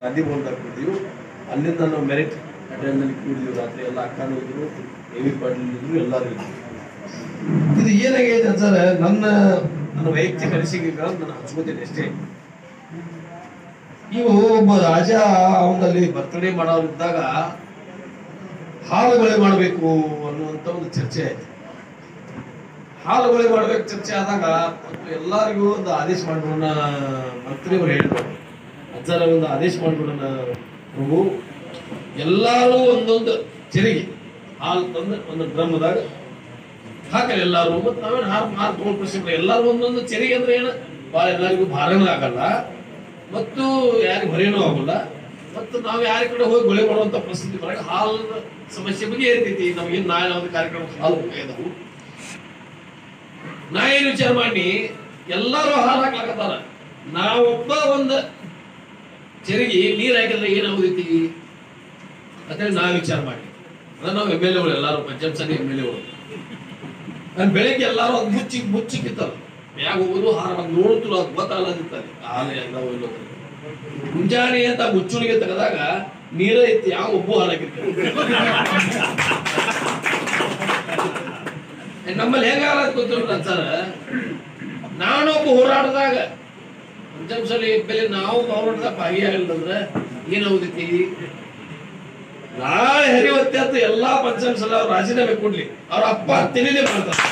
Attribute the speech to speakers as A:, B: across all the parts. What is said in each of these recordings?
A: ಗಾಂಧಿ ಭವನದಾಗ ಕೂಡಿದೀವಿ. ಅಲ್ಲಿಂದ ನಾವು ಮೆರಿಟ್ ಅಟೆಂಡಲ್ಲಿ ಕೂಡಿದೀವಿ. ರಾತ್ರಿ ಎಲ್ಲ ಅಕ್ಕನೂ ಇದ್ರು, ಎ ವಿ ಪಾಟೀಲ್ ಇದ್ರು, ಎಲ್ಲರೂ ಇದ್ರು. ಇದು ಏನಾಗೈತೆ ಸರ್, ನನ್ನ ವೈಯಕ್ತಿಕ ಅನಿಸಿಕೆಗಳನ್ನು ನಾನು ಹಂಚ್ಕೋತೀನಿ ಅಷ್ಟೇ. ಇವು ಒಬ್ಬ ರಾಜ ಅವನಲ್ಲಿ ಬರ್ತಡೇ ಮಾಡೋರಿದ್ದಾಗ ಹಾಲುಗೊಳೆ ಮಾಡಬೇಕು ಅನ್ನುವಂಥ ಒಂದು ಚರ್ಚೆ ಆಯ್ತು. ಹಾಲುಗೊಳೆ ಮಾಡ್ಬೇಕು ಚರ್ಚೆ ಆದಾಗ ಎಲ್ಲರಿಗೂ ಒಂದು ಆದೇಶ ಮಾಡ್ಬಿಡೋಣ, ಮಂತ್ರಿಯವರು ಹೇಳಿದ್ರು, ಅಜ್ಜರ ಒಂದು ಆದೇಶ ಮಾಡ್ಬಿಡೋಣ ಪ್ರಭು, ಎಲ್ಲರೂ ಒಂದೊಂದು ಚೆರಿಗೆ ಹಾಲು ತಂದು ಒಂದು ಡ್ರಮ್ದಾಗ ಹಾಕಲ್ಲ ಎಲ್ಲರೂ. ಮತ್ತು ನಾವೇನು ಹಾರು ತೊಗೊಂಡು ಪ್ರಶ್ನೆ ಎಲ್ಲರೂ ಒಂದೊಂದು ಚೆರಿಗೆ ಅಂದ್ರೆ ಏನು ಭಾಳ ಎಲ್ಲರಿಗೂ ಭಾರನೂ ಆಗಲ್ಲ ಮತ್ತು ಯಾರಿಗೂ ಹೊರೆನೂ ಆಗಲ್ಲ. ಮತ್ತು ನಾವು ಯಾರ ಕಡೆ ಹೋಗಿ ಗೊಳೆ ಮಾಡುವಂಥ ಪರಿಸ್ಥಿತಿ ಬರಾಗ ಹಾಲಿನ ಸಮಸ್ಯೆ ಬಗ್ಗೆ ಇರ್ತೈತಿ. ನಮಗೇನು ನಾಳೆ ಒಂದು ಕಾರ್ಯಕ್ರಮ ಹಾಲು ಬೇಕಾದವು. ನಾ ಏನು ವಿಚಾರ ಮಾಡಿ ಎಲ್ಲರೂ ಹಾಲು ಹಾಕ್ಲಾಕತ್ತಾರ, ನಾವೊಬ್ಬ ಒಂದು ಚೆರಿಗೆ ನೀರು ಹಾಕಿದ್ರೆ ಏನಾಗೋದೈತಿ ಅಂತೇಳಿ ನಾವು ವಿಚಾರ ಮಾಡಿ. ಅಂದ್ರೆ ನಾವು ಎಮ್ ಎಲ್ ಎಗಳು ಎಲ್ಲರೂ ಪಂಚಾಯತ್ ಎಮ್ ಎಲ್ ಎಗಳು ಬೆಳಿಗ್ಗೆ ಎಲ್ಲರೂ ಅದು ಮುಚ್ಚಿಕ್ಕಿತ್ತಲ್ಲ ಮ್ಯಾಗ ಹೋಗೋದು ಹಾರ ನೋಡುತ್ತಲ್ಲ ಅದು ಗೊತ್ತಾಗದಿರ್ತದೆ ಹಾಲು ಎಲ್ಲ ಹೋಗ್ಲೋ. ಮುಂಜಾನೆ ಅಂತ ಮುಚ್ಚುಣಿಗೆ ತೆಗೆದಾಗ ನೀರ ಐತಿ, ಯಾವ ಒಬ್ಬು ಹಾಲಾಗಿರ್ತಾರೆ. ನಮ್ಮಲ್ಲಿ ಹೆಂಗಾಲ ಗೊತ್ತಿಲ್ಲ ಸರ್, ನಾನೊಬ್ಬ ಹೋರಾಟದಾಗ ಪಂಚಮಸಾಲಿ ಬೆಲೆ ನಾವು ಹೋರಾಟದಾಗ ಭಾಗಿಯಾಗಲಿಲ್ಲಂದ್ರೆ ಏನಾಗುದೈತಿ, ನಾಳೆ ಹರಿವತ್ತೆ ಅಂತ ಎಲ್ಲಾ ಪಂಚಮಸಾಲಿ ಅವ್ರು ರಾಜೀನಾಮೆ ಕೊಡ್ಲಿ, ಅವ್ರ ಅಪ್ಪ ತಿಳಿಲೇ ಮಾಡ್ತಾರೆ.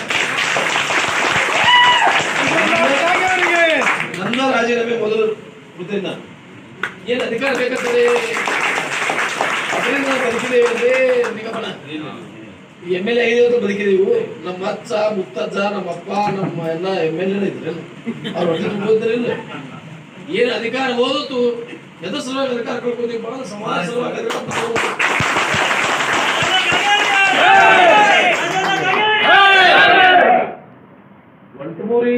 A: ನನ್ನ ರಾಜೀನಾಮೆ ಮೊದಲು ಕೊಡ್ತೇನೆ ನಾನು. ಏನ್ ಅಧಿಕಾರ ಬೇಕಾಗ್ತದೆ ಅದರಿಂದ ಬದುಕಿದೇವೆ ನಿಗಮನ. ಈ ಎಮ್ ಎಲ್ ಎ 5 ವರ್ಷ ಬದುಕಿದೀವು. ನಮ್ಮ ಅಜ್ಜ ಮುತ್ತಜ್ಜ ನಮ್ಮಪ್ಪ ನಮ್ಮ ಎಲ್ಲ ಎಮ್ ಎಲ್ ಎ ಇದ್ರಲ್ಲ, ಅವ್ರು ಹೊಟ್ಟೆ ತುಂಬಿದ್ರಿಲ್ಲ. ಏನ್ ಅಧಿಕಾರ ಓದಿತು ಎದ್ರ ಸಲುವಾಗಿ ಅಧಿಕಾರ ಕಳ್ಕೊಂತೀವಿ, ಬಹಳ ಸಮಾಜ ಸಲುವಾಗಿ ಒಂಟು ಮೂರಿ